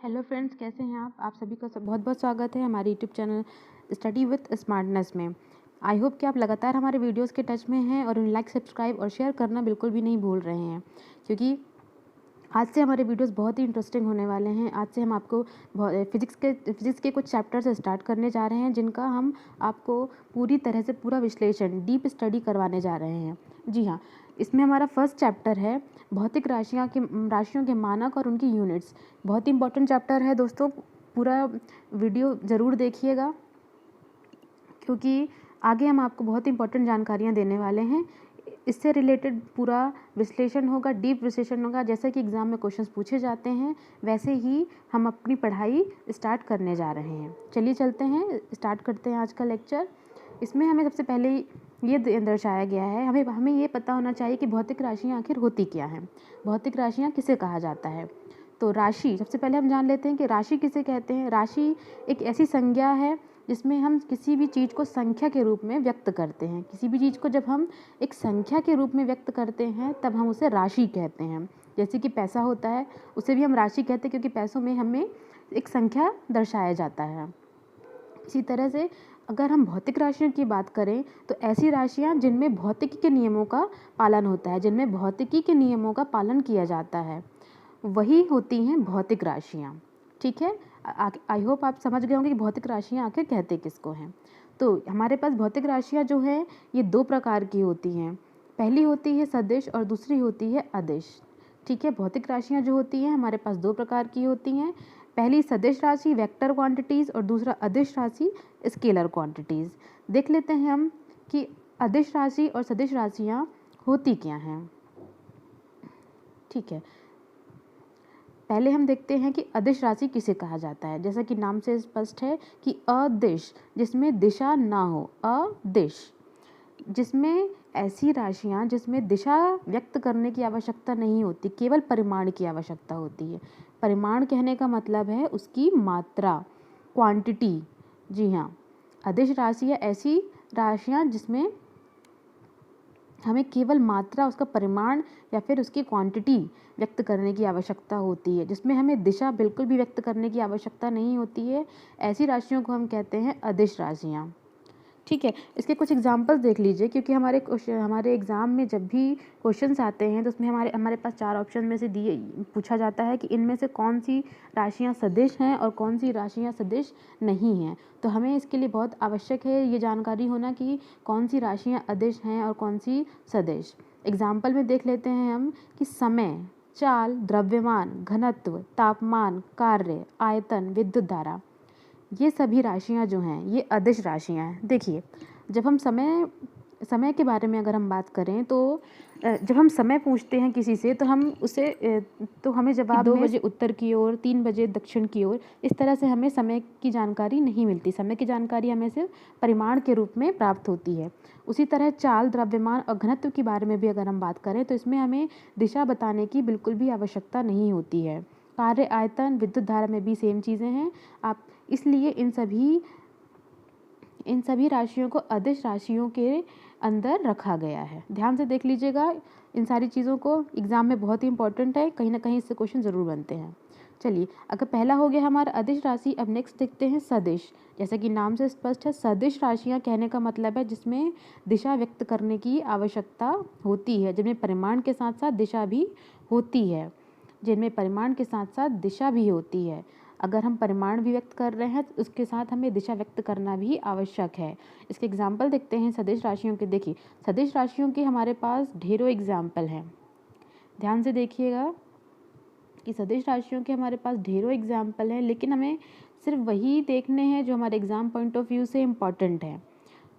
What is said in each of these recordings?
Hello friends, कैसे हैं आप सभी का बहुत बहुत स्वागत है हमारे YouTube channel Study With Smartness में। आई होप कि आप लगातार हमारे वीडियोस के टच में हैं और लाइक, सब्सक्राइब और शेयर करना बिल्कुल भी नहीं भूल रहे हैं, क्योंकि आज से हमारे वीडियोस बहुत ही इंटरेस्टिंग होने वाले हैं। आज से हम आपको फिजिक्स के कुछ चैप्टर से स्टार्ट करने जा रहे हैं, जिनका हम आपको पूरी तरह से पूरा विश्लेषण, डीप स्टडी करवाने जा रहे हैं। जी हाँ, इसमें हमारा फर्स्ट चैप्टर है भौतिक राशियों के मानक और उनकी यूनिट्स। बहुत ही इंपॉर्टेंट चैप्टर है दोस्तों, पूरा वीडियो ज़रूर देखिएगा, क्योंकि आगे हम आपको बहुत इंपॉर्टेंट जानकारियाँ देने वाले हैं। इससे रिलेटेड पूरा विश्लेषण होगा, डीप विश्लेषण होगा। जैसे कि एग्ज़ाम में क्वेश्चंस पूछे जाते हैं, वैसे ही हम अपनी पढ़ाई स्टार्ट करने जा रहे हैं। चलिए चलते हैं, स्टार्ट करते हैं आज का लेक्चर। इसमें हमें सबसे पहले ये दर्शाया गया है, हमें ये पता होना चाहिए कि भौतिक राशियाँ आखिर होती क्या हैं, भौतिक राशियाँ किसे कहा जाता है। तो राशि, सबसे पहले हम जान लेते हैं कि राशि किसे कहते हैं। राशि एक ऐसी संज्ञा है जिसमें हम किसी भी चीज़ को संख्या के रूप में व्यक्त करते हैं। किसी भी चीज़ को जब हम एक संख्या के रूप में व्यक्त करते हैं, तब हम उसे राशि कहते हैं। जैसे कि पैसा होता है, उसे भी हम राशि कहते हैं, क्योंकि पैसों में हमें एक संख्या दर्शाया जाता है। इसी तरह से अगर हम भौतिक राशियों की बात करें, तो ऐसी राशियाँ जिनमें भौतिकी के नियमों का पालन होता है, जिनमें भौतिकी के नियमों का पालन किया जाता है, वही होती हैं भौतिक राशियाँ। ठीक है, आई होप आप समझ गए होंगे कि भौतिक राशियाँ आखिर कहते किसको हैं। तो हमारे पास भौतिक राशियाँ जो हैं, ये दो प्रकार की होती हैं। पहली होती है सदिश और दूसरी होती है अदिश। ठीक है, भौतिक राशियाँ जो होती हैं हमारे पास दो प्रकार की होती हैं। पहली सदिश राशि वेक्टर क्वांटिटीज़ और दूसरा अदिश राशि स्केलर क्वांटिटीज़। देख लेते हैं हम कि अदिश राशि और सदिश राशियाँ होती क्या हैं। ठीक है, पहले हम देखते हैं कि अदिश राशि किसे कहा जाता है। जैसा कि नाम से स्पष्ट है कि अदिश, जिसमें दिशा ना हो, अदिश, जिसमें ऐसी राशियाँ जिसमें दिशा व्यक्त करने की आवश्यकता नहीं होती, केवल परिमाण की आवश्यकता होती है। परिमाण कहने का मतलब है उसकी मात्रा, क्वांटिटी। जी हाँ, अदिश राशियाँ ऐसी राशियाँ जिसमें हमें केवल मात्रा, उसका परिमाण या फिर उसकी क्वांटिटी व्यक्त करने की आवश्यकता होती है, जिसमें हमें दिशा बिल्कुल भी व्यक्त करने की आवश्यकता नहीं होती है। ऐसी राशियों को हम कहते हैं अदिश राशियाँ। ठीक है, इसके कुछ एग्जांपल्स देख लीजिए, क्योंकि हमारे एग्ज़ाम में जब भी क्वेश्चंस आते हैं, तो उसमें हमारे पास 4 ऑप्शन में से पूछा जाता है कि इनमें से कौन सी राशियाँ सदिश हैं और कौन सी राशियाँ सदिश नहीं हैं। तो हमें इसके लिए बहुत आवश्यक है ये जानकारी होना कि कौन सी राशियाँ अदिश हैं और कौन सी सदिश। एग्जाम्पल में देख लेते हैं हम कि समय, चाल, द्रव्यमान, घनत्व, तापमान, कार्य, आयतन, विद्युत धारा, ये सभी राशियाँ जो हैं ये अदिश राशियाँ हैं। देखिए, जब हम समय के बारे में अगर हम बात करें, तो जब हम समय पूछते हैं किसी से, तो हम उसे तो हमें जवाब 2 बजे उत्तर की ओर, 3 बजे दक्षिण की ओर, इस तरह से हमें समय की जानकारी नहीं मिलती। समय की जानकारी हमें सिर्फ परिमाण के रूप में प्राप्त होती है। उसी तरह चाल, द्रव्यमान और घनत्व के बारे में भी अगर हम बात करें, तो इसमें हमें दिशा बताने की बिल्कुल भी आवश्यकता नहीं होती है। कार्य, आयतन, विद्युत धारा में भी सेम चीज़ें हैं। आप इसलिए इन सभी राशियों को अदिश राशियों के अंदर रखा गया है। ध्यान से देख लीजिएगा इन सारी चीज़ों को, एग्ज़ाम में बहुत ही इंपॉर्टेंट है, कहीं ना कहीं इससे क्वेश्चन ज़रूर बनते हैं। चलिए, अगर पहला हो गया हमारा अदिश राशि, अब नेक्स्ट देखते हैं सदिश। जैसा कि नाम से स्पष्ट है, सदिश राशियाँ कहने का मतलब है जिसमें दिशा व्यक्त करने की आवश्यकता होती है, जिनमें परिमाण के साथ साथ दिशा भी होती है, जिनमें परिमाण के साथ साथ दिशा भी होती है। अगर हम परिमाण भी व्यक्त कर रहे हैं, तो उसके साथ हमें दिशा व्यक्त करना भी आवश्यक है। इसके एग्जाम्पल देखते हैं सदिश राशियों के। देखिए, सदिश राशियों के हमारे पास ढेरों एग्जाम्पल हैं। ध्यान से देखिएगा कि सदिश राशियों के हमारे पास ढेरों एग्जाम्पल हैं, लेकिन हमें सिर्फ वही देखने हैं जो हमारे एग्ज़ाम पॉइंट ऑफ व्यू से इम्पॉर्टेंट है।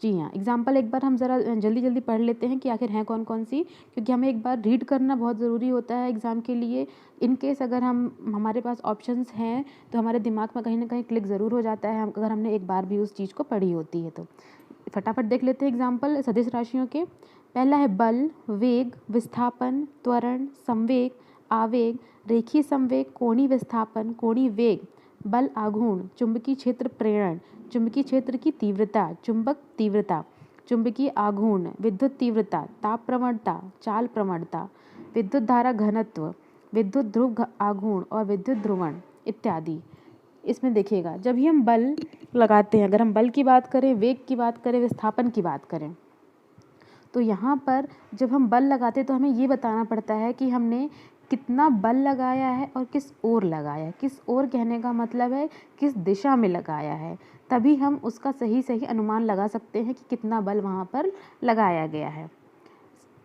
जी हाँ, एग्जाम्पल एक बार हम ज़रा जल्दी जल्दी पढ़ लेते हैं कि आखिर हैं कौन कौन सी, क्योंकि हमें एक बार रीड करना बहुत ज़रूरी होता है एग्ज़ाम के लिए। इन केस अगर हमारे पास ऑप्शंस हैं, तो हमारे दिमाग में कहीं ना कहीं क्लिक ज़रूर हो जाता है, अगर हमने एक बार भी उस चीज़ को पढ़ी होती है। तो फटाफट देख लेते हैं एग्जाम्पल सदिश राशियों के। पहला है बल, वेग, विस्थापन, त्वरण, संवेग, आवेग, रेखीय संवेग, कोणीय विस्थापन, कोणीय वेग, बल आघूर्ण, चुंबकीय क्षेत्र प्रेरण, चुंबकीय क्षेत्र की तीव्रता, चुंबक तीव्रता, चुंबकीय आघूर्ण, विद्युत तीव्रता, ताप प्रवणता, चाल प्रवणता, विद्युत धारा घनत्व, विद्युत ध्रुव आघूर्ण और विद्युत ध्रुवण, इत्यादि। इसमें देखिएगा, जब भी हम बल लगाते हैं, अगर हम बल की बात करें, वेग की बात करें, विस्थापन की बात करें, तो यहाँ पर जब हम बल लगाते हैं तो हमें ये बताना पड़ता है कि हमने कितना बल लगाया है और किस ओर लगाया है। किस ओर कहने का मतलब है किस दिशा में लगाया है, तभी हम उसका सही सही अनुमान लगा सकते हैं कि कितना बल वहाँ पर लगाया गया है।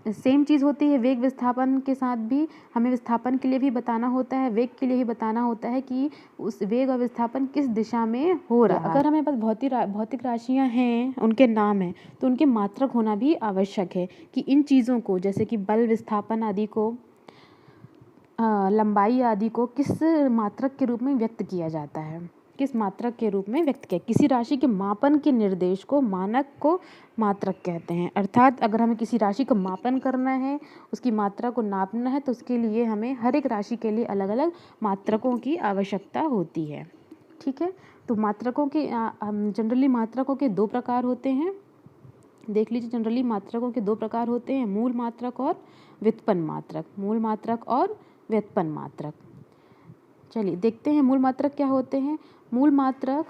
सेम चीज़ होती है वेग विस्थापन के साथ भी। हमें विस्थापन के लिए भी बताना होता है, वेग के लिए भी बताना होता है कि उस वेग और विस्थापन किस दिशा में हो रहा है। अगर हमें पास भौतिक राशियाँ हैं, उनके नाम हैं, तो उनके मात्रक होना भी आवश्यक है कि इन चीज़ों को, जैसे कि बल, विस्थापन आदि को, लंबाई आदि को किस मात्रक के रूप में व्यक्त किया जाता है, किस मात्रक के रूप में व्यक्त किया। किसी राशि के मापन के निर्देश को, मानक को मात्रक कहते हैं। अर्थात अगर हमें किसी राशि का मापन करना है, उसकी मात्रा को नापना है, तो उसके लिए हमें हर एक राशि के लिए अलग अलग मात्रकों की आवश्यकता होती है। ठीक है, तो मात्रकों के जनरली मात्रकों के दो प्रकार होते हैं। देख लीजिए, जनरली मात्रकों के दो प्रकार होते हैं, मूल मात्रक और व्युत्पन्न मात्रक। मूल मात्रक और व्युत्पन्न मात्रक। चलिए देखते हैं मूल मात्रक क्या होते हैं। मूल मात्रक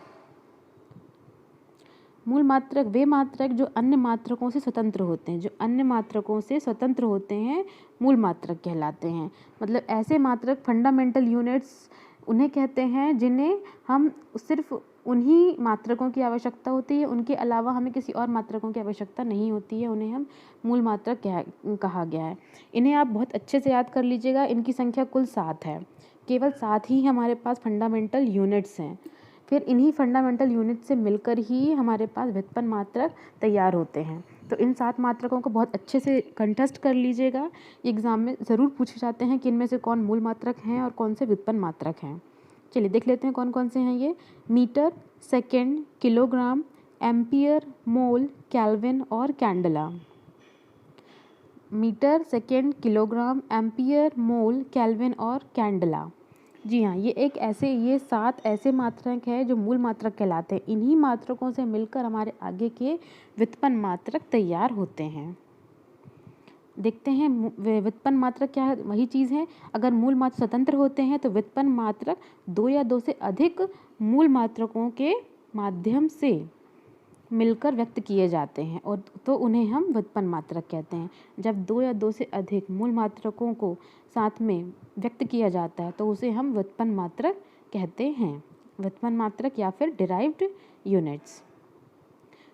वे मात्रक जो अन्य मात्रकों से स्वतंत्र होते हैं, जो अन्य मात्रकों से स्वतंत्र होते हैं, मूल मात्रक कहलाते हैं। मतलब ऐसे मात्रक, फंडामेंटल यूनिट्स उन्हें कहते हैं जिन्हें हम सिर्फ उन्हीं मात्रकों की आवश्यकता होती है, उनके अलावा हमें किसी और मात्रकों की आवश्यकता नहीं होती है, उन्हें हम मूल मात्रक कहा गया है। इन्हें आप बहुत अच्छे से याद कर लीजिएगा। इनकी संख्या कुल 7 है। केवल 7 ही हमारे पास फंडामेंटल यूनिट्स हैं। फिर इन्हीं फंडामेंटल यूनिट से मिलकर ही हमारे पास व्युत्पन्न मात्रक तैयार होते हैं। तो इन 7 मात्रकों को बहुत अच्छे से कंठस्थ कर लीजिएगा। एग्ज़ाम में ज़रूर पूछे जाते हैं कि इनमें से कौन मूल मात्रक हैं और कौन से व्युत्पन्न मात्रक हैं। चलिए देख लेते हैं कौन कौन से हैं ये। Metre, second, kilogram, ampere, mole, kelvin और candela. Metre, second, kilogram, ampere, mole, kelvin और कैंडेला। जी हाँ, ये 7 ऐसे मात्रक हैं जो मूल मात्रक कहलाते हैं। इन्हीं मात्रकों से मिलकर हमारे आगे के व्युत्पन्न मात्रक तैयार होते हैं। देखते हैं व्युत्पन्न मात्रक क्या है। वही चीज़ है, अगर मूल मात्रक स्वतंत्र होते हैं तो व्युत्पन्न मात्रक 2 या 2 से अधिक मूल मात्रकों के माध्यम से मिलकर व्यक्त किए जाते हैं, और तो उन्हें हम व्युत्पन्न मात्रक कहते हैं। जब 2 या 2 से अधिक मूल मात्रकों को साथ में व्यक्त किया जाता है तो उसे हम व्युत्पन्न मात्रक कहते हैं। व्युत्पन्न मात्रक या फिर डिराइव्ड यूनिट्स।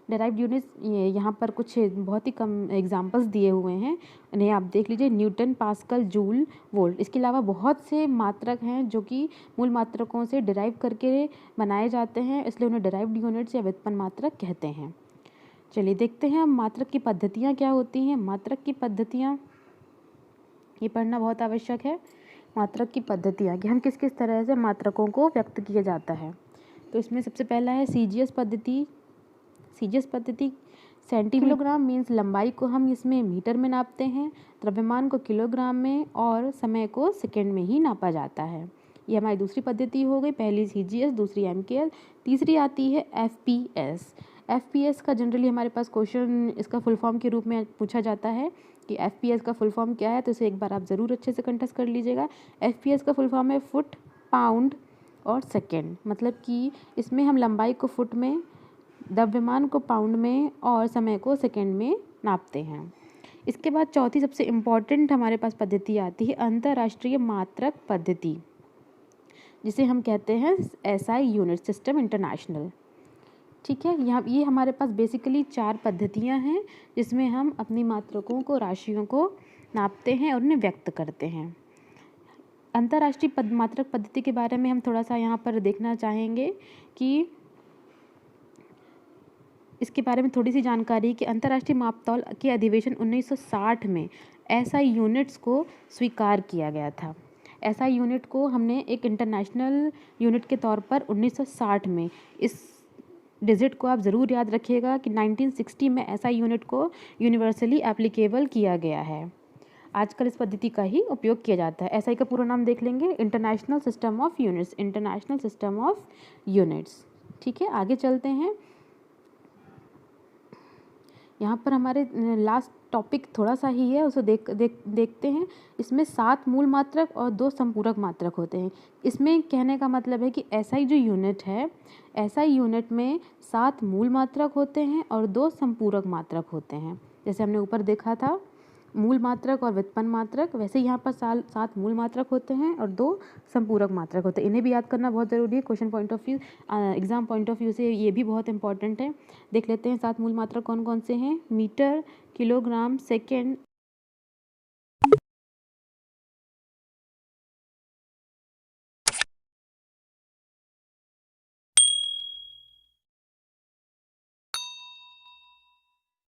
डिराइव्ड यूनिट्स यहाँ पर कुछ बहुत ही कम एग्जांपल्स दिए हुए हैं, इन्हें आप देख लीजिए। Newton, pascal, joule, volt. इसके अलावा बहुत से मात्रक हैं जो कि मूल मात्रकों से डिराइव करके बनाए जाते हैं, इसलिए उन्हें डिराइव्ड यूनिट्स या व्युत्पन्न मात्रक कहते हैं। चलिए देखते हैं मात्रक की पद्धतियाँ क्या होती हैं। मात्रक की पद्धतियाँ, ये पढ़ना बहुत आवश्यक है। मात्रक की पद्धतियाँ कि हम किस किस तरह से मात्रकों को व्यक्त किया जाता है। तो इसमें सबसे पहला है सीजीएस पद्धति। सीजीएस पद्धति, किलोग्राम मीन्स लंबाई को हम इसमें मीटर में नापते हैं, द्रव्यमान को किलोग्राम में और समय को सेकंड में ही नापा जाता है। ये हमारी दूसरी पद्धति हो गई। पहली सीजीएस, दूसरी एमकेएल, तीसरी आती है एफपीएस। एफपीएस का जनरली हमारे पास क्वेश्चन इसका फुल फॉर्म के रूप में पूछा जाता है कि एफपीएस का फुल फॉर्म क्या है, तो इसे एक बार आप ज़रूर अच्छे से कंठस्थ कर लीजिएगा। एफपीएस का फुल फॉर्म है फुट, पाउंड और सेकेंड। मतलब कि इसमें हम लंबाई को फुट में, द्रव्यमान को पाउंड में और समय को सेकंड में नापते हैं। इसके बाद चौथी सबसे इम्पॉर्टेंट हमारे पास पद्धति आती है अंतर्राष्ट्रीय मात्रक पद्धति, जिसे हम कहते हैं एसआई यूनिट सिस्टम इंटरनेशनल। ठीक है, यहाँ ये हमारे पास बेसिकली 4 पद्धतियाँ हैं जिसमें हम अपनी मात्रकों को, राशियों को नापते हैं और उन्हें व्यक्त करते हैं। अंतर्राष्ट्रीय मात्रक पद्धति के बारे में हम थोड़ा सा यहाँ पर देखना चाहेंगे कि इसके बारे में थोड़ी सी जानकारी कि अंतर्राष्ट्रीय मापतौल के अधिवेशन 1960 में एसआई यूनिट्स को स्वीकार किया गया था। एसआई यूनिट को हमने एक इंटरनेशनल यूनिट के तौर पर 1960 में, इस डिजिट को आप ज़रूर याद रखिएगा कि 1960 में एसआई यूनिट को यूनिवर्सली एप्लीकेबल किया गया है। आजकल इस पद्धति का ही उपयोग किया जाता है। एसआई का पूरा नाम देख लेंगे, international system of units. International system of units. ठीक है, आगे चलते हैं। यहाँ पर हमारे लास्ट टॉपिक थोड़ा सा ही है, उसे देखते हैं। इसमें 7 मूल मात्रक और 2 संपूरक मात्रक होते हैं। इसमें कहने का मतलब है कि एसआई जो यूनिट है, एसआई यूनिट में 7 मूल मात्रक होते हैं और 2 संपूरक मात्रक होते हैं। जैसे हमने ऊपर देखा था मूल मात्रक और व्युत्पन्न मात्रक, वैसे यहाँ पर 7 मूल मात्रक होते हैं और 2 संपूरक मात्रक होते हैं। इन्हें भी याद करना बहुत ज़रूरी है, question point of view, exam point of view से ये भी बहुत इंपॉर्टेंट है। देख लेते हैं 7 मूल मात्रक कौन कौन से हैं। Metre, kilogram, second,